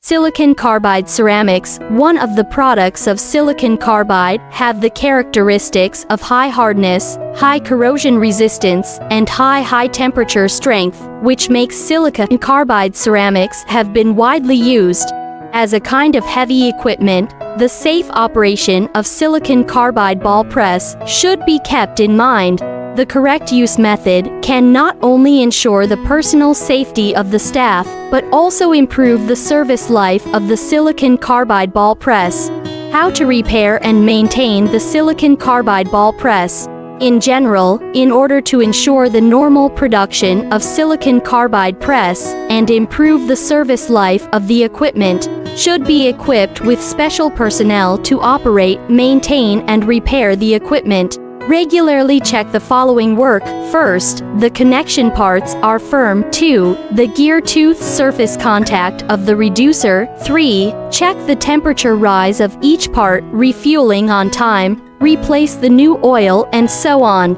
Silicon carbide ceramics, one of the products of silicon carbide, have the characteristics of high hardness, high corrosion resistance, and high temperature strength, which makes silicon carbide ceramics have been widely used. As a kind of heavy equipment, the safe operation of silicon carbide ball press should be kept in mind. The correct use method can not only ensure the personal safety of the staff, but also improve the service life of the silicon carbide ball press. How to repair and maintain the silicon carbide ball press. In general, in order to ensure the normal production of silicon carbide press and improve the service life of the equipment, should be equipped with special personnel to operate, maintain, and repair the equipment. Regularly check the following work. First, the connection parts are firm. 2. The gear tooth surface contact of the reducer. 3. Check the temperature rise of each part, refueling on time, replace the new oil, and so on.